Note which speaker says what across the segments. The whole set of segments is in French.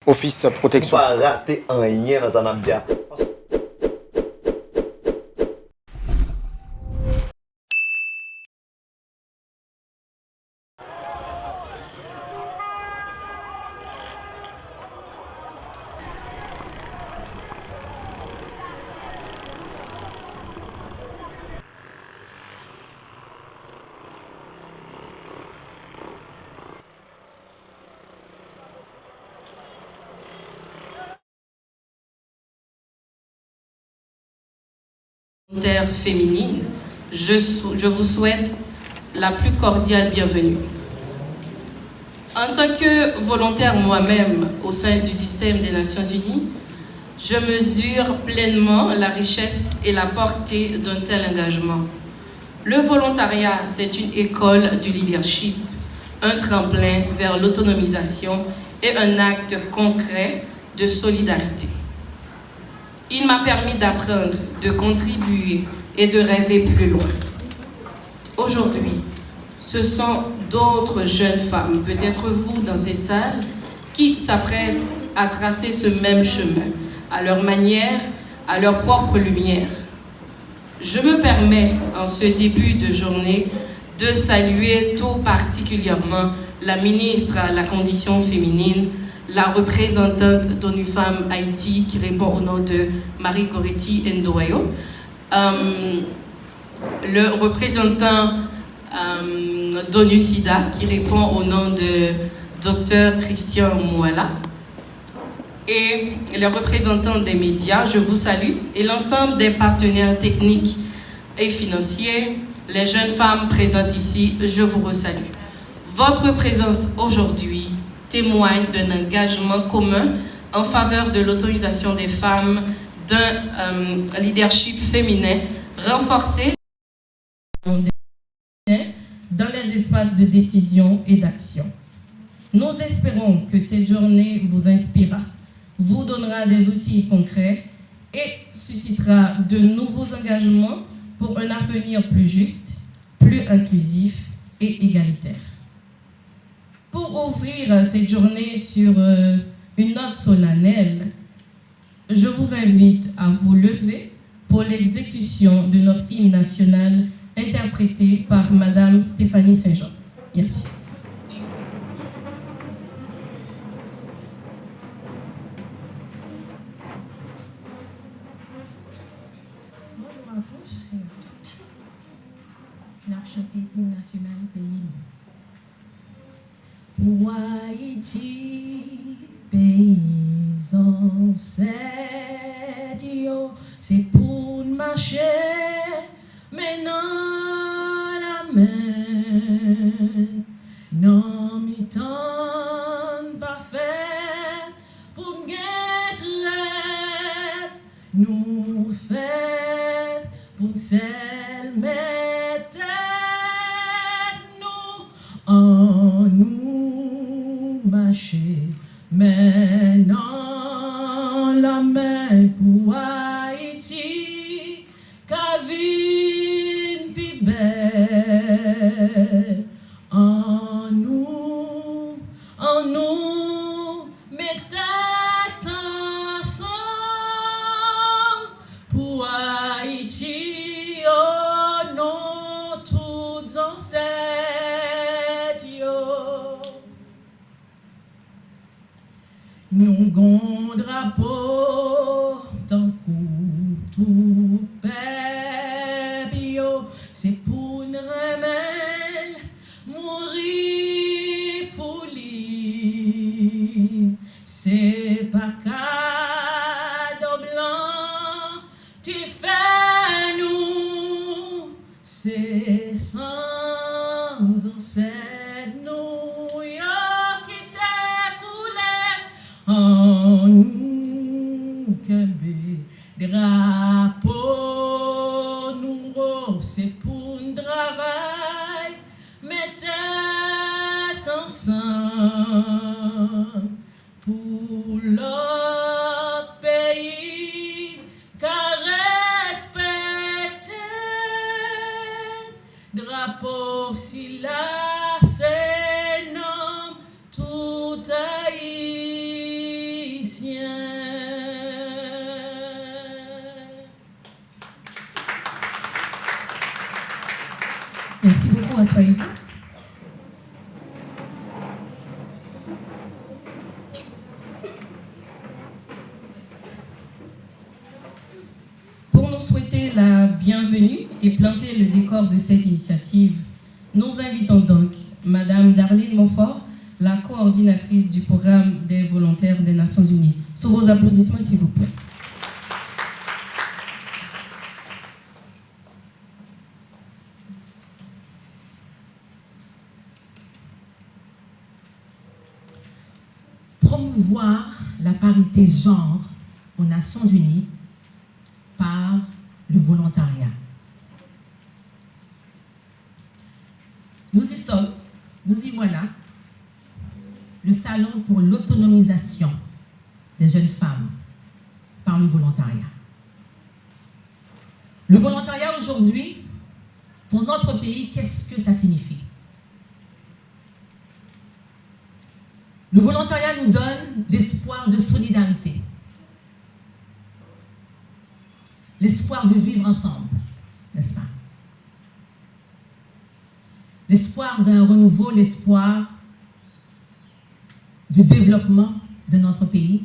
Speaker 1: Office protection.
Speaker 2: Pas rater un rien dans un ambiance.
Speaker 3: Féminine, je vous souhaite la plus cordiale bienvenue. En tant que volontaire moi-même au sein du système des Nations Unies, je mesure pleinement la richesse et la portée d'un tel engagement. Le volontariat, c'est une école du leadership, un tremplin vers l'autonomisation et un acte concret de solidarité. Il m'a permis d'apprendre, de contribuer et de rêver plus loin. Aujourd'hui, ce sont d'autres jeunes femmes, peut-être vous dans cette salle, qui s'apprêtent à tracer ce même chemin, à leur manière, à leur propre lumière. Je me permets, en ce début de journée, de saluer tout particulièrement la ministre à la condition féminine, la représentante d'ONU Femmes Haïti qui répond au nom de Marie Goretti Ndoyo, le représentant d'ONU SIDA qui répond au nom de Dr Christian Mouala, et les représentants des médias, je vous salue, et l'ensemble des partenaires techniques et financiers, les jeunes femmes présentes ici, je vous resalue. Votre présence aujourd'hui témoigne d'un engagement commun en faveur de l'autonomisation des femmes, d'un leadership féminin renforcé dans les espaces de décision et d'action. Nous espérons que cette journée vous inspirera, vous donnera des outils concrets et suscitera de nouveaux engagements pour un avenir plus juste, plus inclusif et égalitaire. Pour ouvrir cette journée sur une note solennelle, je vous invite à vous lever pour l'exécution de notre hymne national interprété par Madame Stéphanie Saint-Jean. Merci.
Speaker 4: Bonjour à tous et à toutes. On a chanté l'hymne national pays. Pour Haïti, paysan, c'est Dieu, c'est pour marcher, mais non la main, non mi-temps pas fait, pour guêtre, nous fait, pour celle mettre nous en nous marcher, maintenant la main pour Haïti, Calvin pi belle, en nous, mettez ensemble pour Haïti, oh non, toutes ancêtres. Nous gon drapeau tant tout peuple, c'est pour une remède mourir pour lui. C'est pas cadeau blanc qui fait nous, c'est sans ancêtre nous qui t'écoulait en nous qu'un drapeau nous, c'est pour un travail, mettez ensemble pour le pays, car respecter drapeau si là c'est nom tout Haïti. Merci beaucoup, asseyez-vous. Pour nous souhaiter la bienvenue et planter le décor de cette initiative, nous invitons donc Madame Darlene Montfort, la coordinatrice du programme des volontaires des Nations Unies. Sous vos applaudissements, s'il vous plaît.
Speaker 1: Promouvoir la parité genre aux Nations Unies par le volontariat. Nous y sommes, nous y voilà, le salon pour l'autonomisation des jeunes femmes par le volontariat. Le volontariat aujourd'hui, pour notre pays, qu'est-ce que ça signifie? Le volontariat nous donne l'espoir de solidarité, l'espoir de vivre ensemble, n'est-ce pas? L'espoir d'un renouveau, l'espoir du développement de notre pays,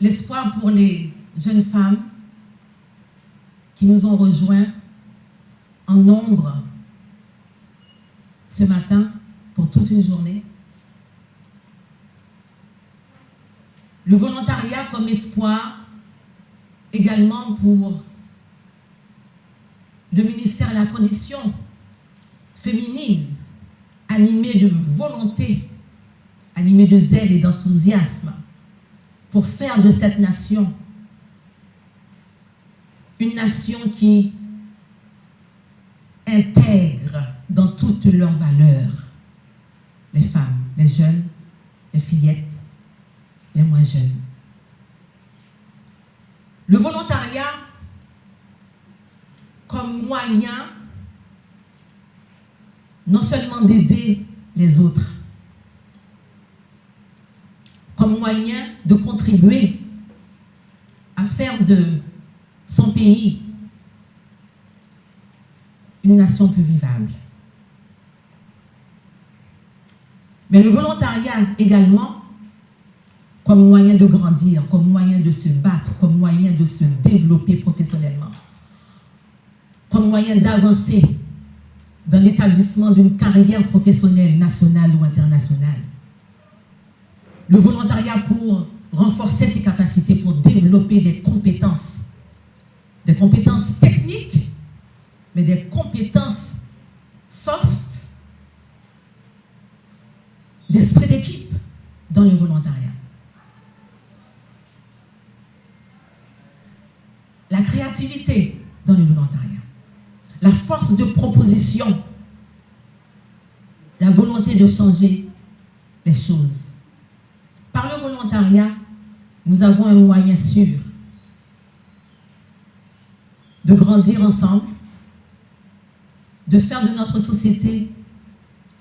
Speaker 1: l'espoir pour les jeunes femmes qui nous ont rejoints en nombre ce matin pour toute une journée. Le volontariat comme espoir également pour le ministère de la Condition féminine, animé de volonté, animé de zèle et d'enthousiasme pour faire de cette nation une nation qui intègre dans toutes leurs valeurs les femmes, les jeunes, les fillettes, les moins jeunes. Le volontariat comme moyen non seulement d'aider les autres, comme moyen de contribuer à faire de son pays une nation plus vivable. Mais le volontariat également comme moyen de grandir, comme moyen de se battre, comme moyen de se développer professionnellement, comme moyen d'avancer dans l'établissement d'une carrière professionnelle nationale ou internationale. Le volontariat pour renforcer ses capacités, pour développer des compétences techniques, mais des compétences soft, l'esprit d'équipe dans le volontariat. La créativité dans le volontariat. La force de proposition, la volonté de changer les choses. Par le volontariat, nous avons un moyen sûr de grandir ensemble, de faire de notre société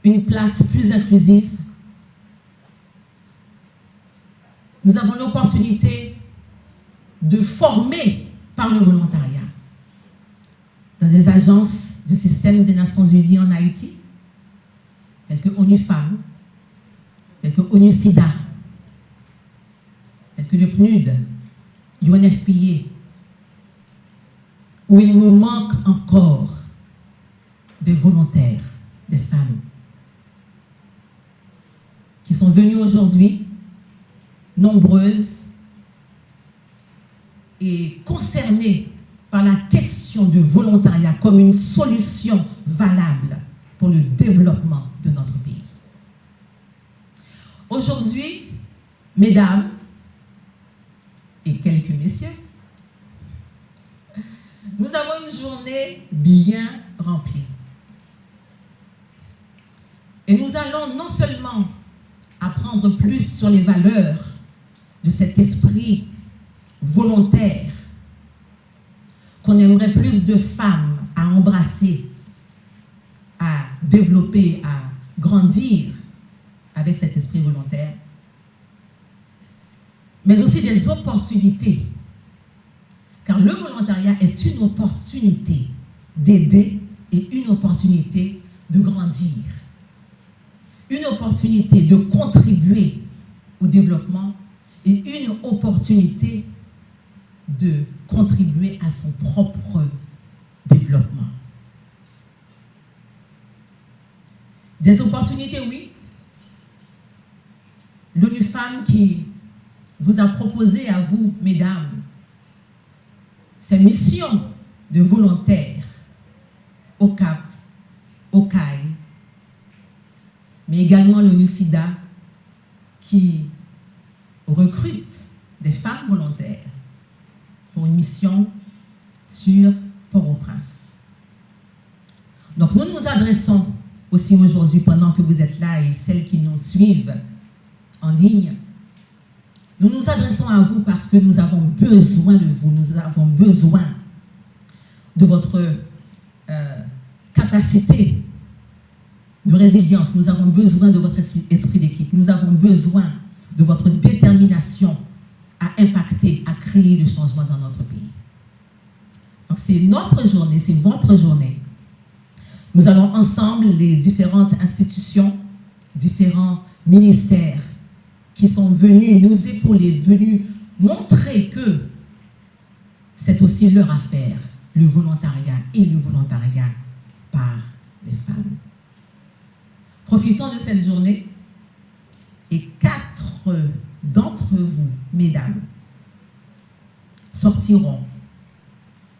Speaker 1: une place plus inclusive. Nous avons l'opportunité de former par le volontariat dans des agences du système des Nations Unies en Haïti, telles que ONU Femmes, telles que ONU SIDA, telles que le PNUD, UNFPA, où il nous manque encore des volontaires, des femmes, qui sont venues aujourd'hui, nombreuses, et concernées par la question du volontariat comme une solution valable pour le développement de notre pays. Aujourd'hui, mesdames et quelques messieurs, nous avons une journée bien remplie. Et nous allons non seulement apprendre plus sur les valeurs de cet esprit volontaire, qu'on aimerait plus de femmes à embrasser, à développer, à grandir avec cet esprit volontaire, mais aussi des opportunités. Car Car le volontariat est une opportunité d'aider et une opportunité de grandir. Une opportunité de contribuer au développement et une opportunité de contribuer à son propre développement. Des opportunités, oui. L'ONU Femmes qui vous a proposé à vous, mesdames, ces missions de volontaires au Cap, au CAI, mais également l'ONU SIDA qui recrute des femmes volontaires pour une mission sur Port-au-Prince. Donc nous nous adressons aussi aujourd'hui, pendant que vous êtes là et celles qui nous suivent en ligne, nous nous adressons à vous parce que nous avons besoin de vous, nous avons besoin de votre capacité de résilience, nous avons besoin de votre esprit d'équipe, nous avons besoin de votre détermination à impacter, à créer le changement dans notre pays. Donc c'est notre journée, c'est votre journée. Nous allons ensemble, les différentes institutions, différents ministères qui sont venus nous épauler, venus montrer que c'est aussi leur affaire, le volontariat et le volontariat par les femmes. Profitons de cette journée et 4 d'entre vous, mesdames, sortiront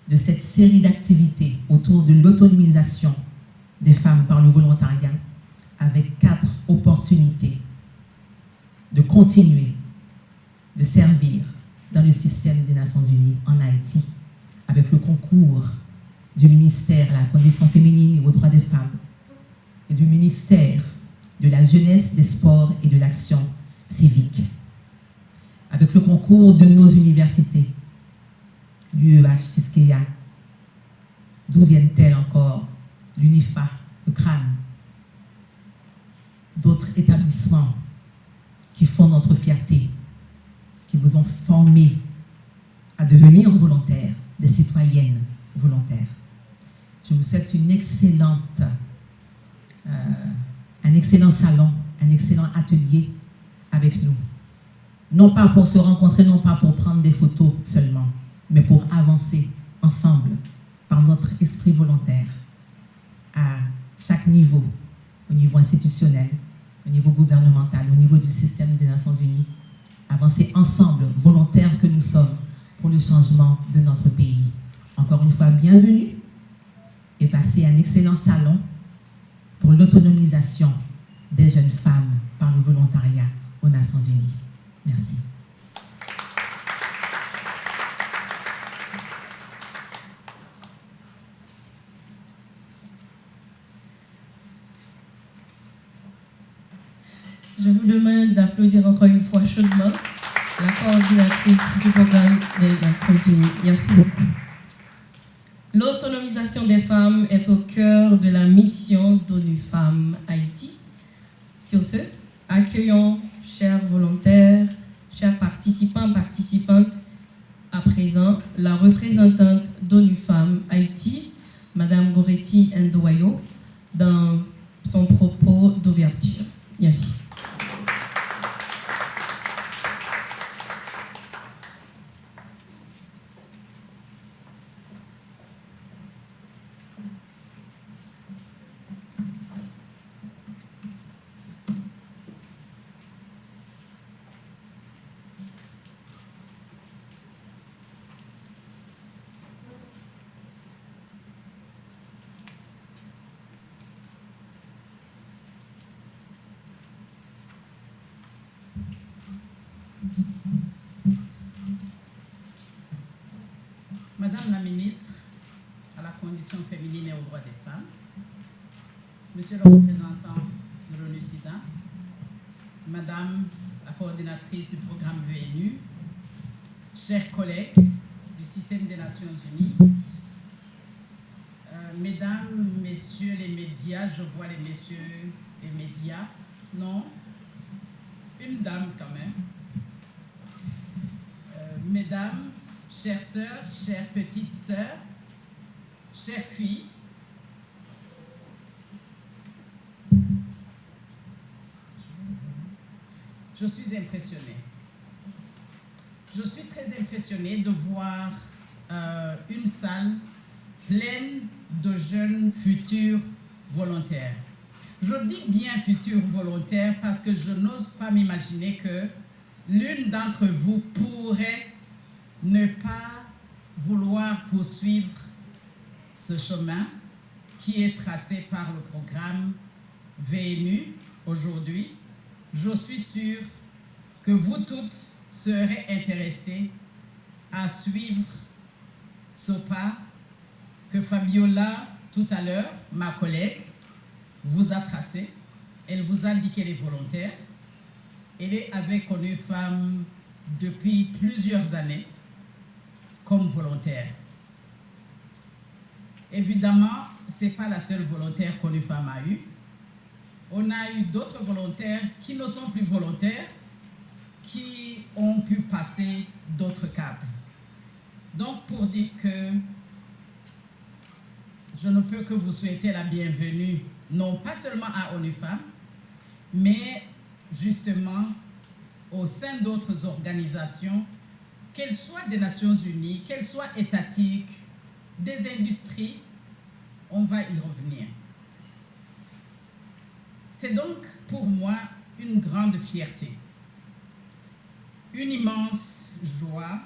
Speaker 1: de cette série d'activités autour de l'autonomisation des femmes par le volontariat avec 4 opportunités de continuer de servir dans le système des Nations Unies en Haïti avec le concours du ministère à la condition féminine et aux droits des femmes et du ministère de la jeunesse, des sports et de l'action civique, avec le concours de nos universités, l'UEH, Kiskeya, d'où viennent-elles encore, l'UNIFA, le CRAN, d'autres établissements qui font notre fierté, qui vous ont formés à devenir volontaires, des citoyennes volontaires. Je vous souhaite une excellente, un excellent salon, un excellent atelier avec nous. Non pas pour se rencontrer, non pas pour prendre des photos seulement, mais pour avancer ensemble par notre esprit volontaire à chaque niveau, au niveau institutionnel, au niveau gouvernemental, au niveau du système des Nations Unies, avancer ensemble, volontaires que nous sommes, pour le changement de notre pays. Encore une fois, bienvenue et passez un excellent salon pour l'autonomisation des jeunes femmes par le volontariat aux Nations Unies. Merci.
Speaker 4: Je vous demande d'applaudir encore une fois chaudement la coordinatrice du programme des Nations Unies. Merci beaucoup. L'autonomisation des femmes est au cœur de la mission d'ONU Femmes Haïti. Sur ce, accueillons, chers volontaires, chers participants, participantes, à présent, la représentante d'ONU Femmes Haïti, Madame Goretti Ndoyo, dans son propos d'ouverture. Merci.
Speaker 5: Madame la ministre à la condition féminine et aux droits des femmes, Monsieur le représentant de l'ONU SIDA, Madame la coordinatrice du programme VNU, chers collègues du système des Nations Unies, Mesdames, Messieurs les médias, je vois les messieurs les médias, non, une dame quand même, Mesdames, chères sœurs, chères petites sœurs, chères filles, je suis impressionnée. Je suis très impressionnée de voir une salle pleine de jeunes futurs volontaires. Je dis bien futurs volontaires parce que je n'ose pas m'imaginer que l'une d'entre vous pourrait ne pas vouloir poursuivre ce chemin qui est tracé par le programme VNU aujourd'hui. Je suis sûre que vous toutes serez intéressées à suivre ce pas que Fabiola, tout à l'heure, ma collègue, vous a tracé. Elle vous a dit qu'elle est volontaire. Elle est avec ONU Femmes depuis plusieurs années comme volontaire. Évidemment, ce n'est pas la seule volontaire qu'ONU Femmes a eue. On a eu d'autres volontaires qui ne sont plus volontaires, qui ont pu passer d'autres caps. Donc, pour dire que je ne peux que vous souhaiter la bienvenue, non pas seulement à ONU Femmes, mais justement au sein d'autres organisations, qu'elles soient des Nations Unies, qu'elles soient étatiques, des industries, on va y revenir. C'est donc pour moi une grande fierté, une immense joie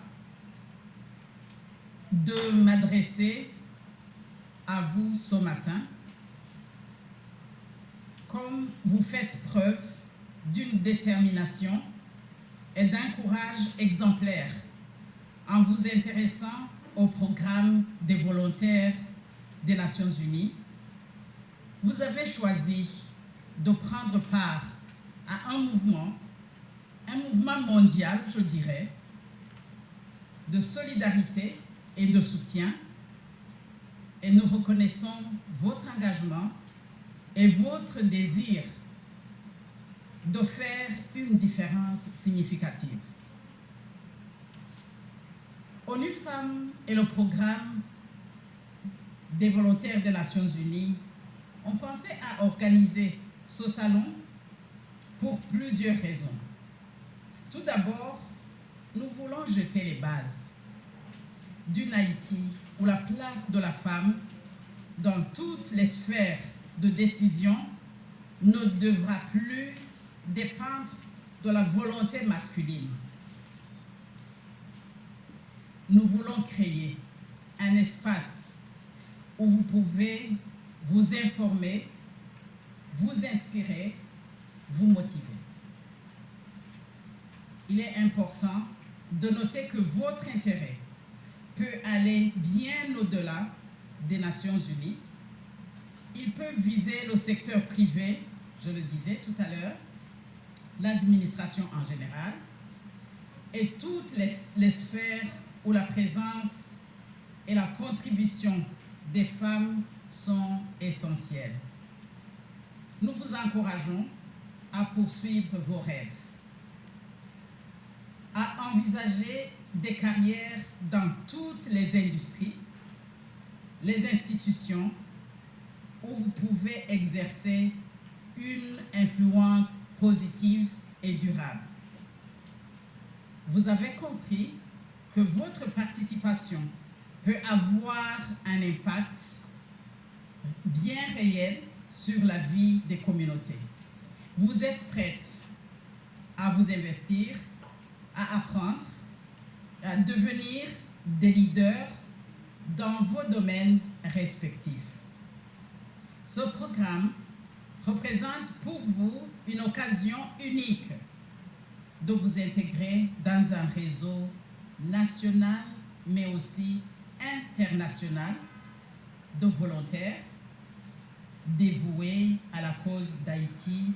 Speaker 5: de m'adresser à vous ce matin, comme vous faites preuve d'une détermination et d'un courage exemplaire en vous intéressant au programme des volontaires des Nations Unies. Vous avez choisi de prendre part à un mouvement mondial, je dirais, de solidarité et de soutien. Et nous reconnaissons votre engagement et votre désir de faire une différence significative. ONU Femmes et le programme des volontaires des Nations Unies ont pensé à organiser ce salon pour plusieurs raisons. Tout d'abord, nous voulons jeter les bases d'une Haïti où la place de la femme dans toutes les sphères de décision ne devra plus dépendre de la volonté masculine. Nous voulons créer un espace où vous pouvez vous informer, vous inspirer, vous motiver. Il est important de noter que votre intérêt peut aller bien au-delà des Nations Unies. Il peut viser le secteur privé, je le disais tout à l'heure, l'administration en général, et toutes les sphères où la présence et la contribution des femmes sont essentielles. Nous vous encourageons à poursuivre vos rêves, à envisager des carrières dans toutes les industries, les institutions où vous pouvez exercer une influence positive et durable. Vous avez compris que votre participation peut avoir un impact bien réel sur la vie des communautés. Vous êtes prêtes à vous investir, à apprendre, à devenir des leaders dans vos domaines respectifs. Ce programme représente pour vous une occasion unique de vous intégrer dans un réseau national, mais aussi international de volontaires dévoués à la cause d'Haïti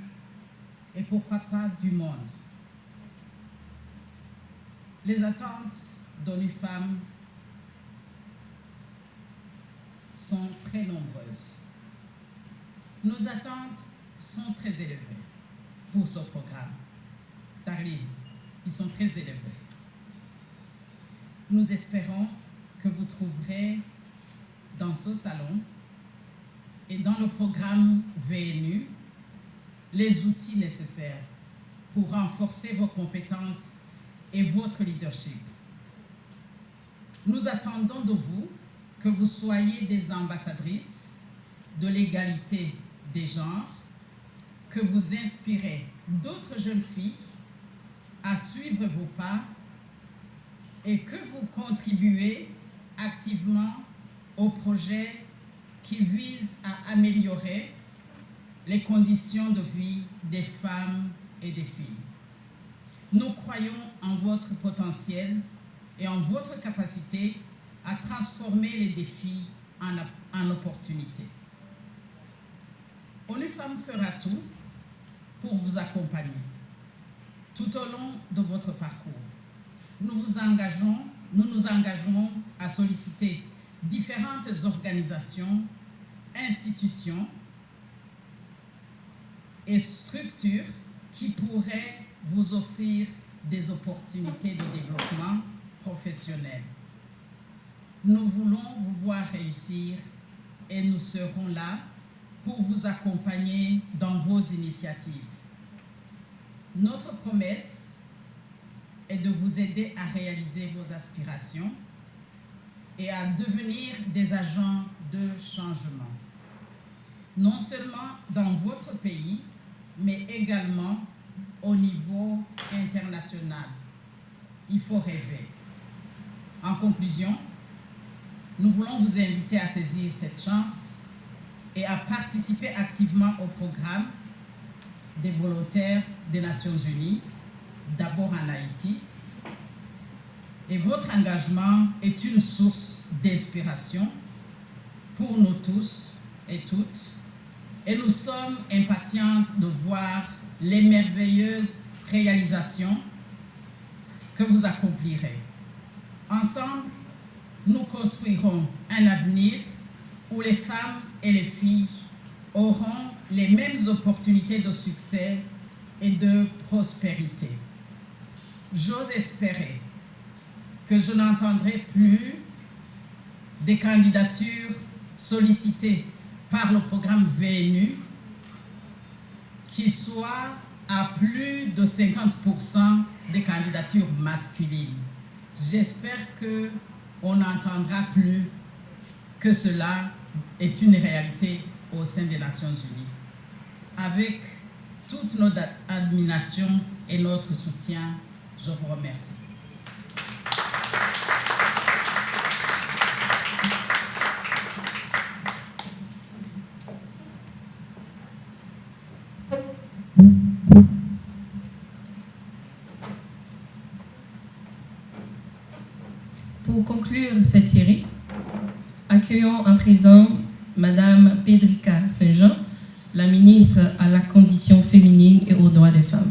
Speaker 5: et pourquoi pas du monde. Les attentes d'ONU Femmes sont très nombreuses. Nos attentes sont très élevées pour ce programme. Darline, ils sont très élevés. nous espérons que vous trouverez dans ce salon et dans le programme VNU les outils nécessaires pour renforcer vos compétences et votre leadership. Nous attendons de vous que vous soyez des ambassadrices de l'égalité des genres, que vous inspirez d'autres jeunes filles à suivre vos pas et que vous contribuez activement aux projets qui visent à améliorer les conditions de vie des femmes et des filles. Nous croyons en votre potentiel et en votre capacité à transformer les défis en opportunités. ONU Femmes fera tout pour vous accompagner tout au long de votre parcours. Nous nous engageons à solliciter différentes organisations, institutions et structures qui pourraient vous offrir des opportunités de développement professionnel. Nous voulons vous voir réussir et nous serons là pour vous accompagner dans vos initiatives. Notre promesse est de vous aider à réaliser vos aspirations et à devenir des agents de changement, non seulement dans votre pays, mais également au niveau international. Il faut rêver. En conclusion, nous voulons vous inviter à saisir cette chance et à participer activement au programme des volontaires des Nations Unies, d'abord en Haïti. Et votre engagement est une source d'inspiration pour nous tous et toutes. Et nous sommes impatientes de voir les merveilleuses réalisations que vous accomplirez. Ensemble, nous construirons un avenir où les femmes et les filles auront les mêmes opportunités de succès et de prospérité. J'ose espérer que je n'entendrai plus des candidatures sollicitées par le programme VNU qui soient à plus de 50% des candidatures masculines. J'espère qu'on n'entendra plus que cela est une réalité au sein des Nations Unies. Avec toute notre admiration et notre soutien, je vous remercie.
Speaker 4: Pour conclure cette série, accueillons à présent Madame Pedrika Saint-Jean, la ministre à la condition féminine et aux droits des femmes.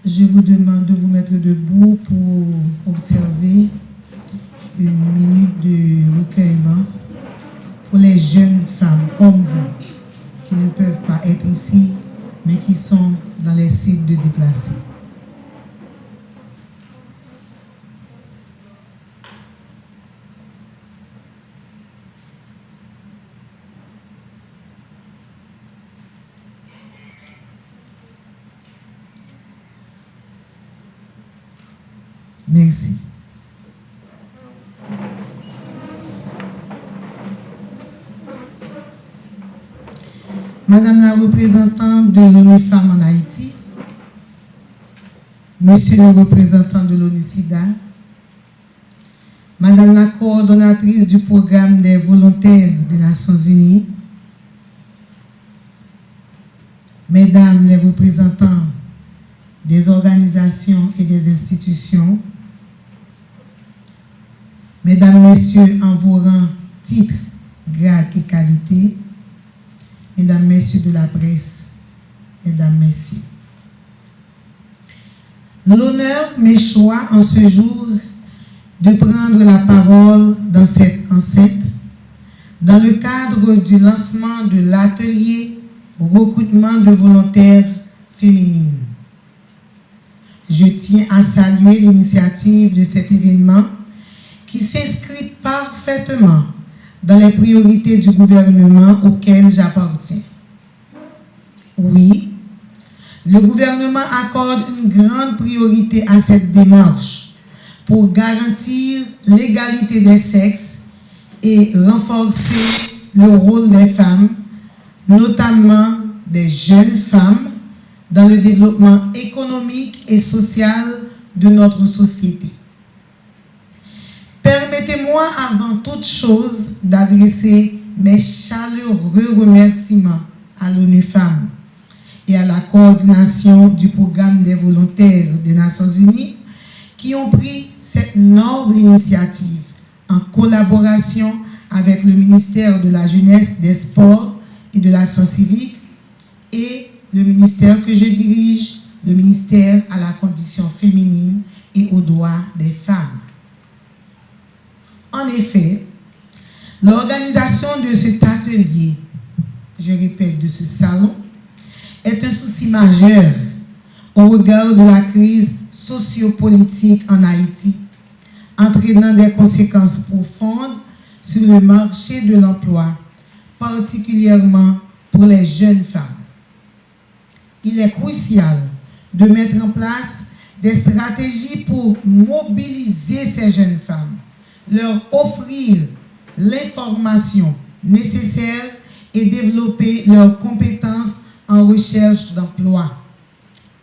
Speaker 6: Je vous demande de vous mettre debout pour observer une minute de recueillement pour les jeunes femmes comme vous, qui ne peuvent pas être ici, mais qui sont dans les sites de déplacés. Merci. Madame la représentante de l'ONU Femmes en Haïti, Monsieur le représentant de l'ONU-SIDA, Madame la coordonnatrice du programme des volontaires des Nations Unies, Mesdames les représentants des organisations et des institutions, Mesdames, Messieurs, en vos rangs, titres, grades et qualités, Mesdames, Messieurs de la presse, Mesdames, Messieurs. L'honneur m'échoit en ce jour de prendre la parole dans cette enceinte dans le cadre du lancement de l'atelier recrutement de volontaires féminines. Je tiens à saluer l'initiative de cet événement qui s'inscrit parfaitement dans les priorités du gouvernement auquel j'appartiens. Oui, le gouvernement accorde une grande priorité à cette démarche pour garantir l'égalité des sexes et renforcer le rôle des femmes, notamment des jeunes femmes, dans le développement économique et social de notre société. Permettez-moi avant toute chose d'adresser mes chaleureux remerciements à l'ONU Femmes et à la coordination du programme des volontaires des Nations Unies qui ont pris cette noble initiative en collaboration avec le ministère de la Jeunesse, des Sports et de l'Action civique et le ministère que je dirige, le ministère à la condition féminine et aux droits des femmes. En effet, l'organisation de cet atelier, je répète, de ce salon, est un souci majeur au regard de la crise sociopolitique en Haïti, entraînant des conséquences profondes sur le marché de l'emploi, particulièrement pour les jeunes femmes. Il est crucial de mettre en place des stratégies pour mobiliser ces jeunes femmes, leur offrir l'information nécessaire et développer leurs compétences en recherche d'emploi.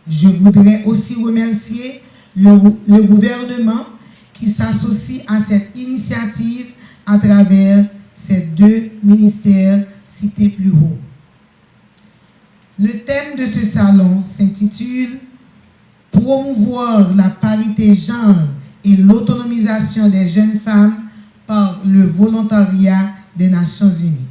Speaker 6: Je voudrais aussi remercier le gouvernement qui s'associe à cette initiative à travers ces deux ministères cités plus haut. Le thème de ce salon s'intitule « Promouvoir la parité genre et l'autonomisation des jeunes femmes par le volontariat des Nations Unies ».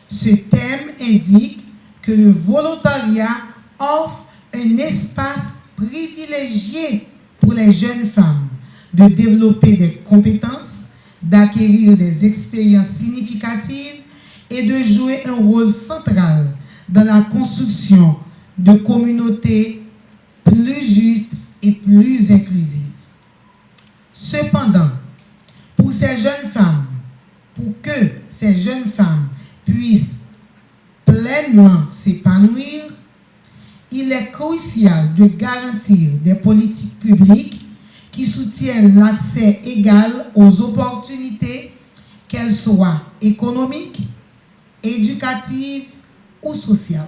Speaker 6: Ce thème indique que le volontariat offre un espace privilégié pour les jeunes femmes de développer des compétences, d'acquérir des expériences significatives et de jouer un rôle central dans la construction de communautés plus justes et plus inclusives. Cependant, pour ces jeunes femmes, pour que ces jeunes femmes puissent pleinement s'épanouir, il est crucial de garantir des politiques publiques qui soutiennent l'accès égal aux opportunités, qu'elles soient économiques, éducatives ou sociales.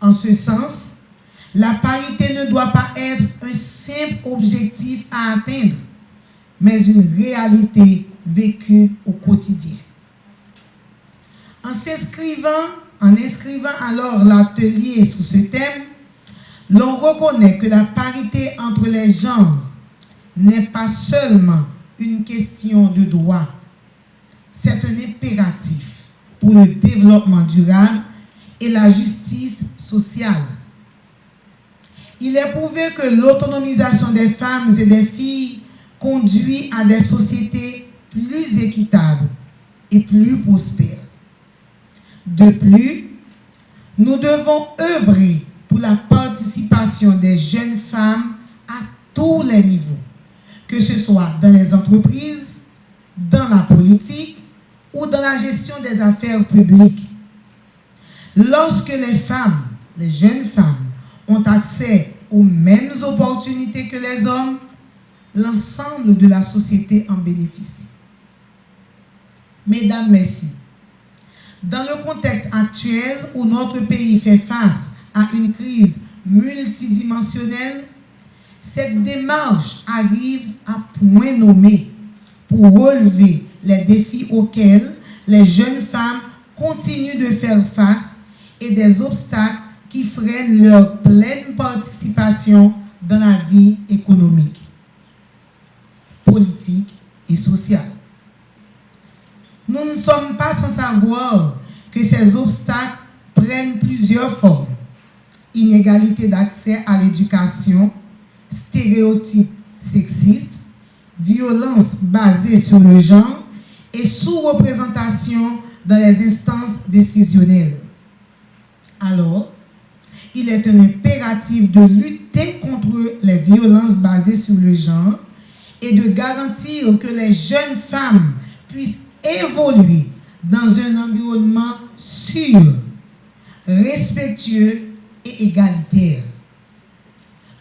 Speaker 6: En ce sens, la parité ne doit pas être un simple objectif à atteindre, mais une réalité vécue au quotidien. En inscrivant alors l'atelier sous ce thème, l'on reconnaît que la parité entre les genres n'est pas seulement une question de droit, c'est un impératif pour le développement durable et la justice sociale. Il est prouvé que l'autonomisation des femmes et des filles conduit à des sociétés plus équitables et plus prospères. De plus, nous devons œuvrer pour la participation des jeunes femmes à tous les niveaux, que ce soit dans les entreprises, dans la politique ou dans la gestion des affaires publiques. Lorsque les femmes, les jeunes femmes, ont accès aux mêmes opportunités que les hommes, l'ensemble de la société en bénéficie. Mesdames, Messieurs, dans le contexte actuel où notre pays fait face à une crise multidimensionnelle, cette démarche arrive à point nommé pour relever les défis auxquels les jeunes femmes continuent de faire face et des obstacles qui freinent leur pleine participation dans la vie économique, politique et sociale. Nous ne sommes pas sans savoir que ces obstacles prennent plusieurs formes. Inégalité d'accès à l'éducation, stéréotypes sexistes, violence basée sur le genre et sous-représentation dans les instances décisionnelles. Alors, il est un impératif de lutter contre les violences basées sur le genre et de garantir que les jeunes femmes puissent évoluer dans un environnement sûr, respectueux et égalitaire.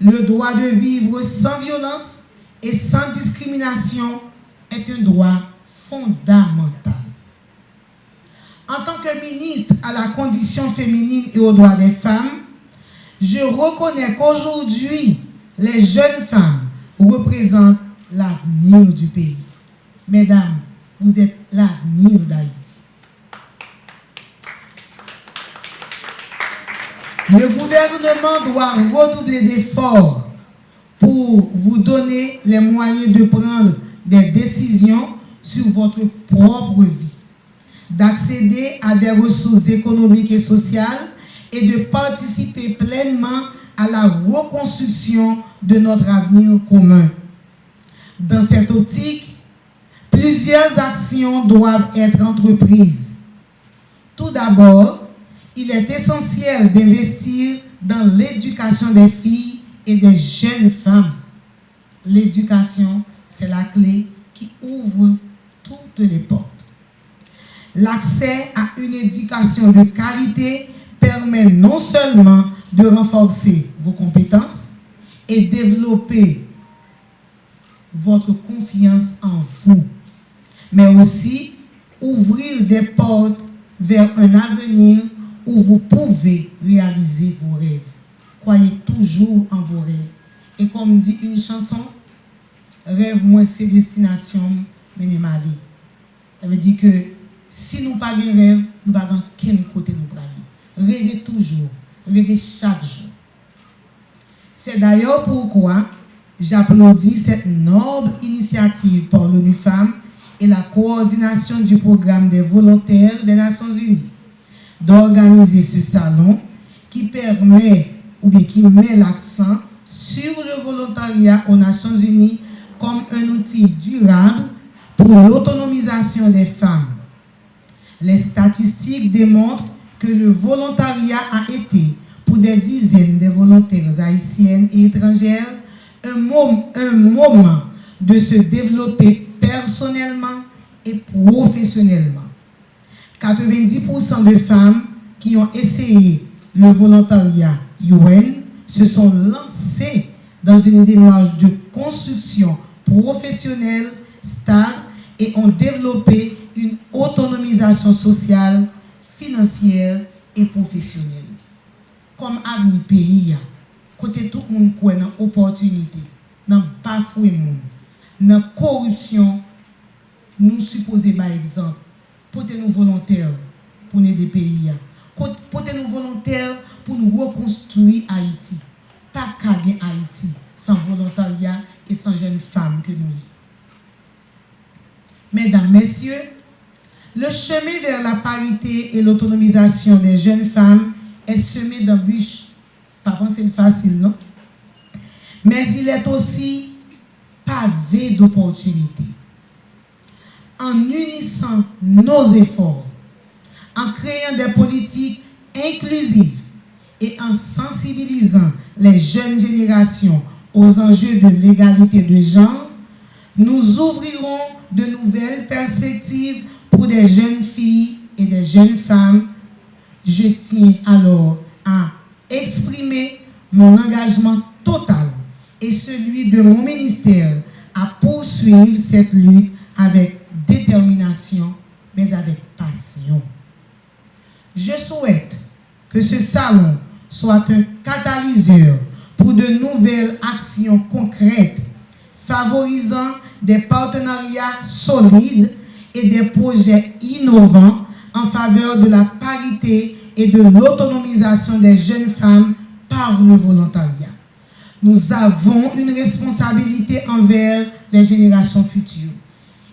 Speaker 6: Le droit de vivre sans violence et sans discrimination est un droit fondamental. En tant que ministre à la condition féminine et aux droits des femmes, je reconnais qu'aujourd'hui, les jeunes femmes représentent l'avenir du pays. Mesdames, vous êtes l'avenir d'Haïti. Le gouvernement doit redoubler d'efforts pour vous donner les moyens de prendre des décisions sur votre propre vie, d'accéder à des ressources économiques et sociales et de participer pleinement à la reconstruction de notre avenir commun. Dans cette optique, plusieurs actions doivent être entreprises. Tout d'abord, il est essentiel d'investir dans l'éducation des filles et des jeunes femmes. L'éducation, c'est la clé qui ouvre toutes les portes. L'accès à une éducation de qualité permet non seulement de renforcer vos compétences et développer votre confiance en vous, mais aussi ouvrir des portes vers un avenir où vous pouvez réaliser vos rêves. Croyez toujours en vos rêves. Et comme dit une chanson, rêve moins c'est destination, mais n'est malé. Ça veut dire que si nous pas de rêve, nous pas dans quel côté nous aller. Rêvez toujours, rêvez chaque jour. C'est d'ailleurs pourquoi j'applaudis cette noble initiative par l'ONU Femmes et la coordination du programme des volontaires des Nations Unies d'organiser ce salon qui permet ou bien qui met l'accent sur le volontariat aux Nations Unies comme un outil durable pour l'autonomisation des femmes. Les statistiques démontrent que le volontariat a été, pour des dizaines de volontaires haïtiennes et étrangères, un moment de se développer personnellement et professionnellement. 90% de femmes qui ont essayé le volontariat UN se sont lancées dans une démarche de construction professionnelle stable et ont développé une autonomisation sociale, financière et professionnelle. Comme avenir pays, côté tout le monde qui a une opportunité, dans pas fouet monde, dans corruption, nous supposons par exemple, portez-nous volontaires pour aider des pays, portez-nous volontaires pour nous reconstruire Haïti. Pas qu'à Haïti sans volontariat et sans jeunes femmes que nous y. Mesdames, messieurs, le chemin vers la parité et l'autonomisation des jeunes femmes est semé d'embûches. Pas penser facile, non? Mais il est aussi pavé d'opportunités. En unissant nos efforts, en créant des politiques inclusives et en sensibilisant les jeunes générations aux enjeux de l'égalité de genre, nous ouvrirons de nouvelles perspectives pour des jeunes filles et des jeunes femmes. Je tiens alors à exprimer mon engagement total et celui de mon ministère à poursuivre cette lutte avec détermination, mais avec passion. Je souhaite que ce salon soit un catalyseur pour de nouvelles actions concrètes, favorisant des partenariats solides et des projets innovants en faveur de la parité et de l'autonomisation des jeunes femmes par le volontariat. Nous avons une responsabilité envers les générations futures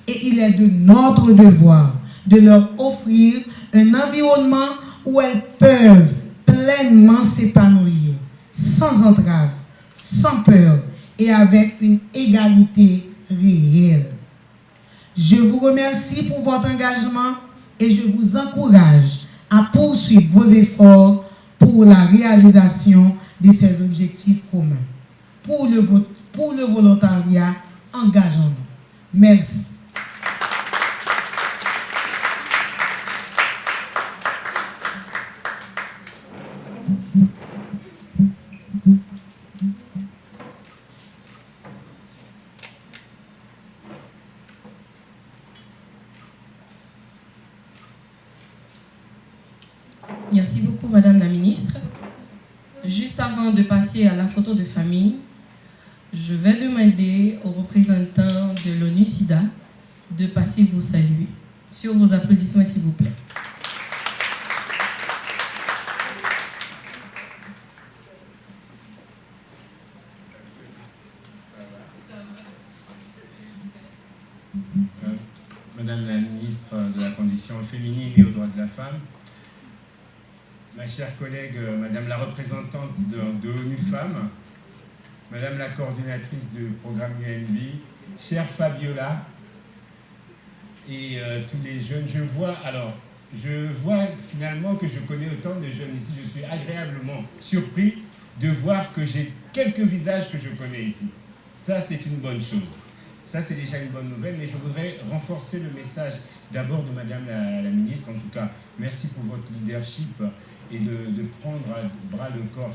Speaker 6: et il est de notre devoir de leur offrir un environnement où elles peuvent pleinement s'épanouir, sans entrave, sans peur et avec une égalité réelle. Je vous remercie pour votre engagement et je vous encourage à poursuivre vos efforts pour la réalisation de ces objectifs communs. Pour le volontariat, engageons-nous. Merci.
Speaker 4: Merci beaucoup, Madame la Ministre. Juste avant de passer à la photo de famille, je vais demander aux représentants de l'ONU-SIDA de passer vous saluer. Sur vos applaudissements, s'il vous plaît.
Speaker 7: Madame la ministre de la Condition féminine et aux droits de la femme, ma chère collègue, Madame la représentante de ONU Femmes, Madame la coordinatrice du programme UNV, chère Fabiola et tous les jeunes, je vois finalement que je connais autant de jeunes ici. Je suis agréablement surpris de voir que j'ai quelques visages que je connais ici. Ça, c'est une bonne chose. Ça, c'est déjà une bonne nouvelle, mais je voudrais renforcer le message d'abord de Madame la ministre. En tout cas, merci pour votre leadership et de prendre à bras le corps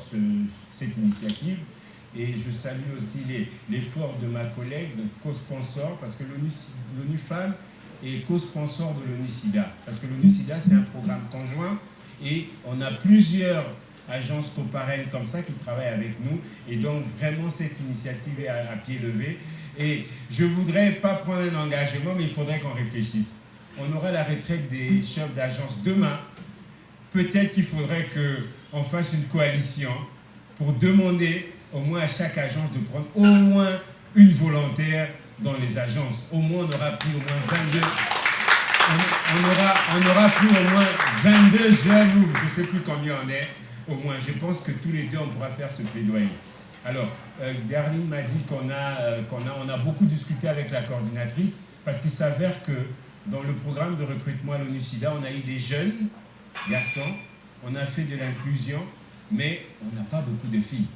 Speaker 7: cette initiative. Et je salue aussi l'effort de ma collègue, co-sponsor, parce que l'ONU Femmes est co-sponsor de l'ONU-SIDA. Parce que l'ONU-SIDA, c'est un programme conjoint et on a plusieurs agences coparraines comme ça qui travaillent avec nous. Et donc, vraiment, cette initiative est à pied levé. Et je ne voudrais pas prendre un engagement, mais il faudrait qu'on réfléchisse. On aura la retraite des chefs d'agence demain. Peut-être qu'il faudrait qu'on fasse une coalition pour demander au moins à chaque agence de prendre au moins une volontaire dans les agences. Au moins, on aura pris au moins 22... On aura pris au moins 22 jeunes, ou je ne sais plus combien on est, au moins. Je pense que tous les deux, on pourra faire ce plaidoyer. Alors, Darlene m'a dit qu'on a beaucoup discuté avec la coordinatrice parce qu'il s'avère que dans le programme de recrutement à l'ONU-SIDA, on a eu des jeunes garçons, on a fait de l'inclusion, mais on n'a pas beaucoup de filles.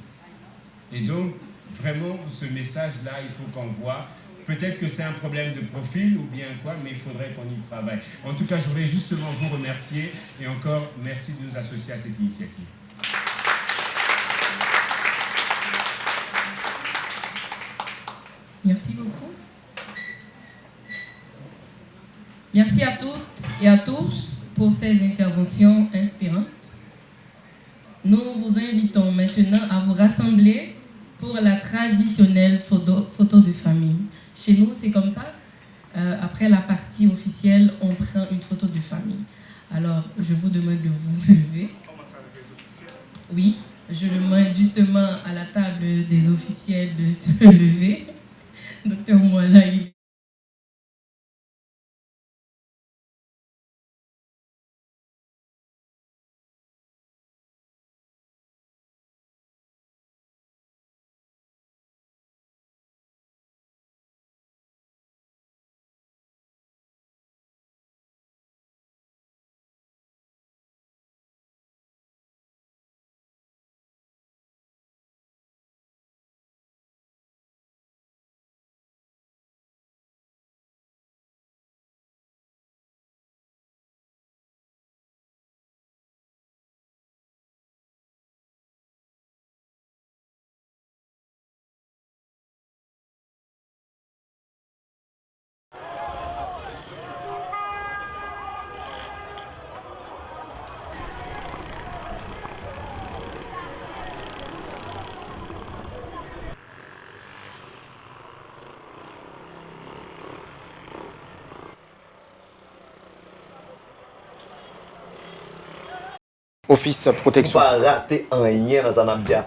Speaker 7: Et donc, vraiment, ce message-là, il faut qu'on voit. Peut-être que c'est un problème de profil ou bien quoi, mais il faudrait qu'on y travaille. En tout cas, je voudrais justement vous remercier et encore merci de nous associer à cette initiative.
Speaker 4: Merci beaucoup. Merci à toutes et à tous pour ces interventions inspirantes. Nous vous invitons maintenant à vous rassembler pour la traditionnelle photo de famille. Chez nous, c'est comme ça. Après la partie officielle, on prend une photo de famille. Alors, je vous demande de vous lever. Oui, je demande justement à la table des officiels de se lever. Docteur Mouala, il...
Speaker 2: Office protection. Pas rater un rien dans un abdia.